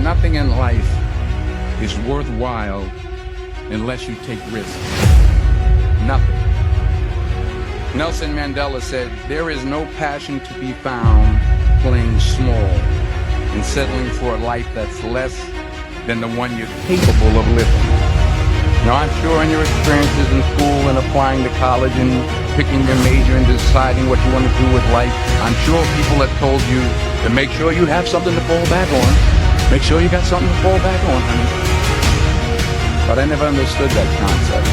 nothing in life is worthwhile unless you take risks. Nothing. Nelson Mandela said, "There is no passion to be found playing small and settling for a life that's less than the one you're capable of living." Now, I'm sure in your experiences in school and applying to college and picking your major and deciding what you want to do with life, I'm sure people have told you to make sure you have something to fall back on. Make sure you got something to fall back on, honey. But I never understood that concept,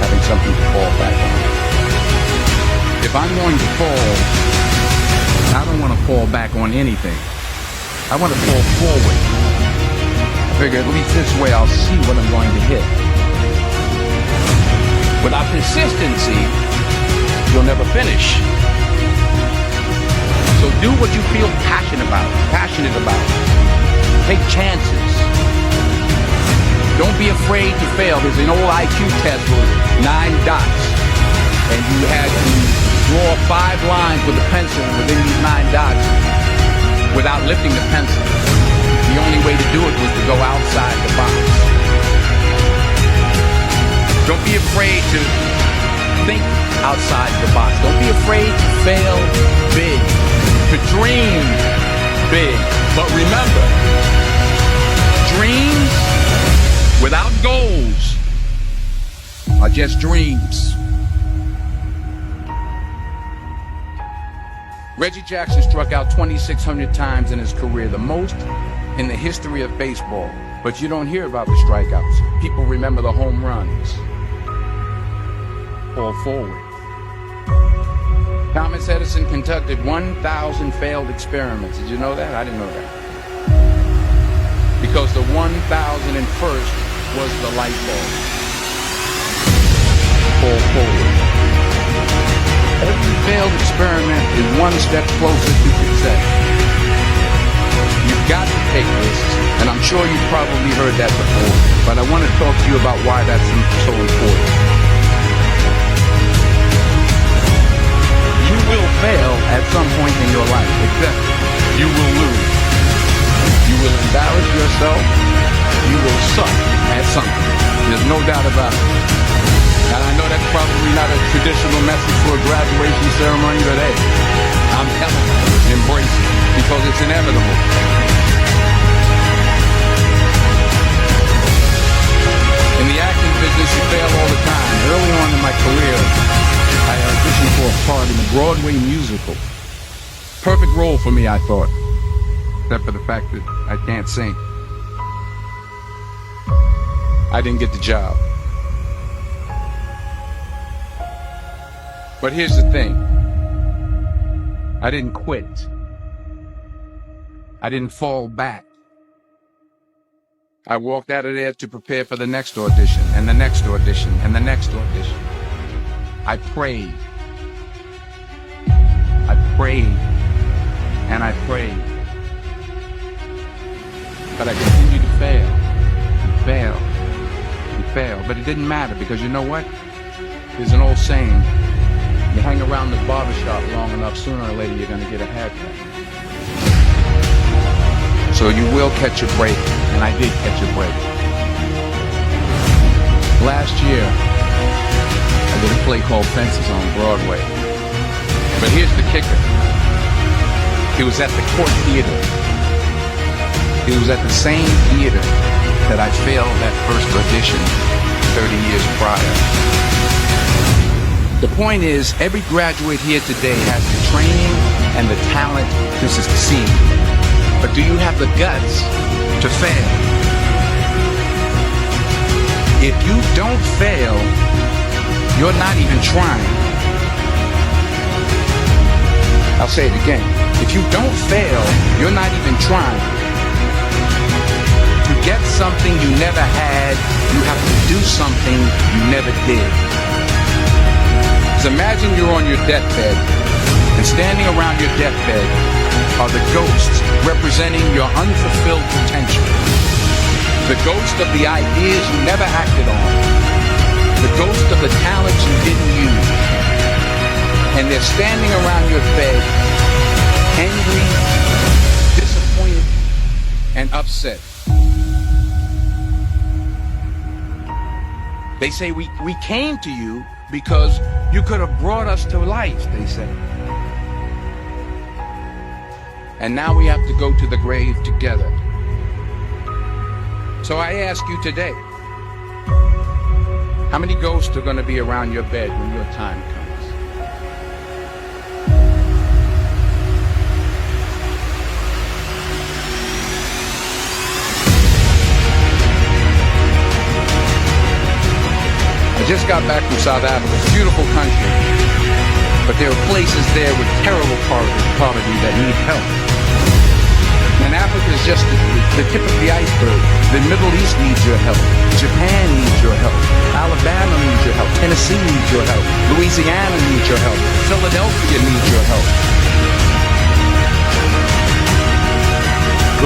having something to fall back on. If I'm going to fall, I don't want to fall back on anything. I want to fall forward. I figure at least this way I'll see what I'm going to hit. Without consistency, you'll never finish. So do what you feel passionate about. Take chances. Don't be afraid to fail. There's an old IQ test with 9 dots, and you had to draw 5 lines with a pencil within these 9 dots without lifting the pencil. The only way to do it was to go outside the box. Don't be afraid to think outside the box. Don't be afraid to fail big, to dream big. But remember, dreams without goals are just dreams. Reggie Jackson struck out 2,600 times in his career, the most in the history of baseball. But you don't hear about the strikeouts. People remember the home runs. Fall forward. Thomas Edison conducted 1,000 failed experiments. Did you know that? I didn't know that. Because the 1,001st was the light bulb. Fall forward. Every failed experiment is one step closer to success. You've got to take risks, and I'm sure you've probably heard that before, but I want to talk to you about why that's so important. You will fail at some point in your life, except you will lose. You will embarrass yourself. You will suck at something. There's no doubt about it. And I know that's probably not a traditional message for a graduation ceremony, but hey, I'm telling you, embrace it, because it's inevitable. In the acting business, you fail all the time. Early on in my career, I auditioned for a part in a Broadway musical. Perfect role for me, I thought, except for the fact that I can't sing. I didn't get the job. But here's the thing. I didn't quit. I didn't fall back. I walked out of there to prepare for the next audition, and the next audition, and the next audition. I prayed. I prayed. And I prayed. But I continued to fail. And fail. And fail. But it didn't matter, because you know what? There's an old saying. You hang around the barbershop long enough, sooner or later you're going to get a haircut. So you will catch a break, and I did catch a break. Last year, I did a play called Fences on Broadway. But here's the kicker. It was at the Court Theater. It was at the same theater that I failed that first audition 30 years prior. The point is, every graduate here today has the training and the talent to succeed. But do you have the guts to fail? If you don't fail, you're not even trying. I'll say it again. If you don't fail, you're not even trying. To get something you never had, you have to do something you never did. Imagine you're on your deathbed, and standing around your deathbed are the ghosts representing your unfulfilled potential. The ghost of the ideas you never acted on. The ghost of the talents you didn't use. And they're standing around your bed, angry, disappointed, and upset. They say we came to you because you could have brought us to life, they say. And now we have to go to the grave together. So I ask you today, how many ghosts are going to be around your bed when your time comes? I just got back from South Africa, beautiful country, but there are places there with terrible poverty that need help. And Africa is just the tip of the iceberg. The Middle East needs your help. Japan needs your help. Alabama needs your help. Tennessee needs your help. Louisiana needs your help. Philadelphia needs your help.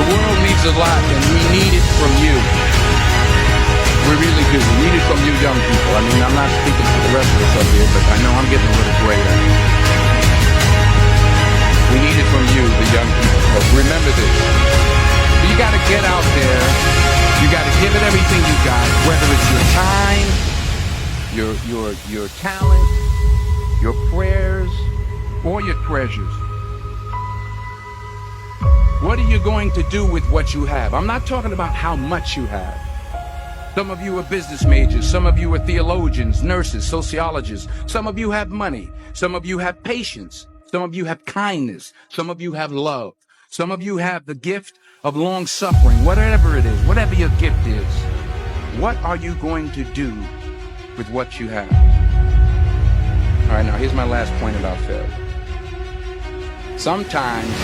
The world needs a lot, and we need it from you. We really do. We need it from you young people. I mean, I'm not speaking for the rest of us up here, but I know I'm getting a little gray at it. We need it from you, the young people. But remember this. You got to get out there. You got to give it everything you got, whether it's your time, your talent, your prayers, or your treasures. What are you going to do with what you have? I'm not talking about how much you have. Some of you are business majors. Some of you are theologians, nurses, sociologists. Some of you have money. Some of you have patience. Some of you have kindness. Some of you have love. Some of you have the gift of long suffering. Whatever it is, whatever your gift is, what are you going to do with what you have? All right, now here's my last point about failure. Sometimes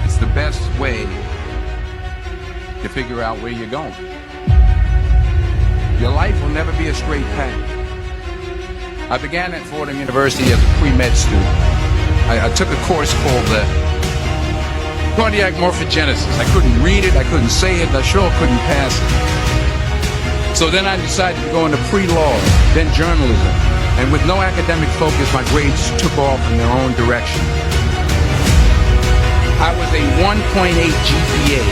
it's the best way to figure out where you're going. Your life will never be a straight path. I began at Fordham University as a pre-med student. I took a course called cardiac morphogenesis. I couldn't read it, I couldn't say it, I sure couldn't pass it. So then I decided to go into pre-law, then journalism. And with no academic focus, my grades took off in their own direction. I was a 1.8 GPA.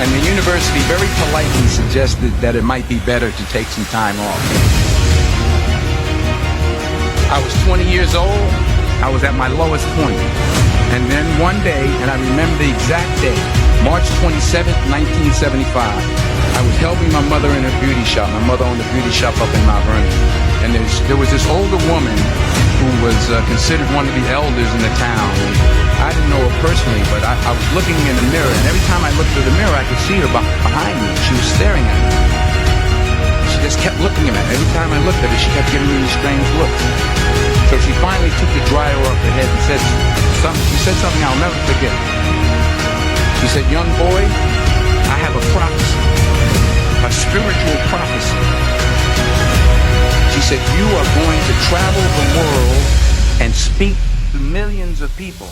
And the university very politely suggested that it might be better to take some time off. I was 20 years old. I was at my lowest point. And then one day, and I remember the exact day, March 27th, 1975, I was helping my mother in her beauty shop. My mother owned a beauty shop up in Mount Vernon. And there was this older woman who was considered one of the elders in the town. And I didn't know her personally, but I was looking in the mirror, and every time I looked through the mirror, I could see her behind me. She was staring at me. She just kept looking at me. Every time I looked at her, she kept giving me these strange looks. So she finally took the dryer off her head and said something I'll never forget. She said, "Young boy, I have a prophecy, a spiritual prophecy." She said, "You are going to travel the world and speak to millions of people."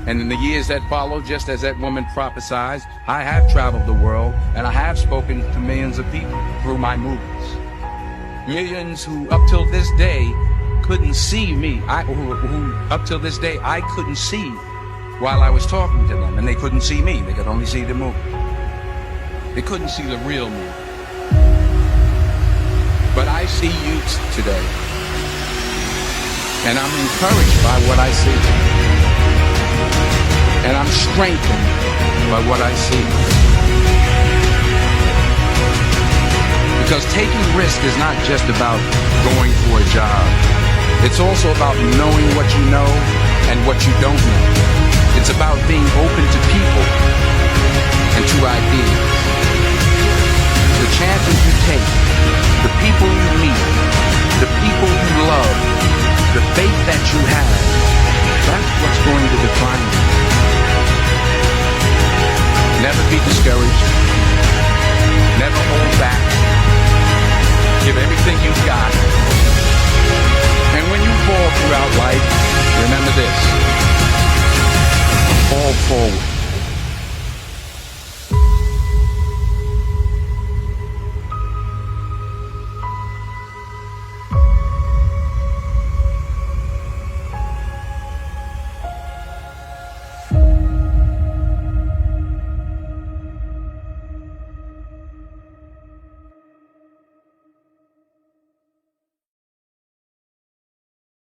And in the years that followed, just as that woman prophesied, I have traveled the world and I have spoken to millions of people through my movies. Millions who up till this day couldn't see me. Who up till this day I couldn't see while I was talking to them, and they couldn't see me. They could only see the movie. They couldn't see the real me. But I see you today, and I'm encouraged by what I see, and I'm strengthened by what I see. Because taking risk is not just about going for a job. It's also about knowing what you know and what you don't know. It's about being open to people and to ideas. The chances you take, the people you meet, the people you love, the faith that you have, that's what's going to define you. Never be discouraged. Never hold back. Give everything you've got. And when you fall throughout life, remember this: fall forward.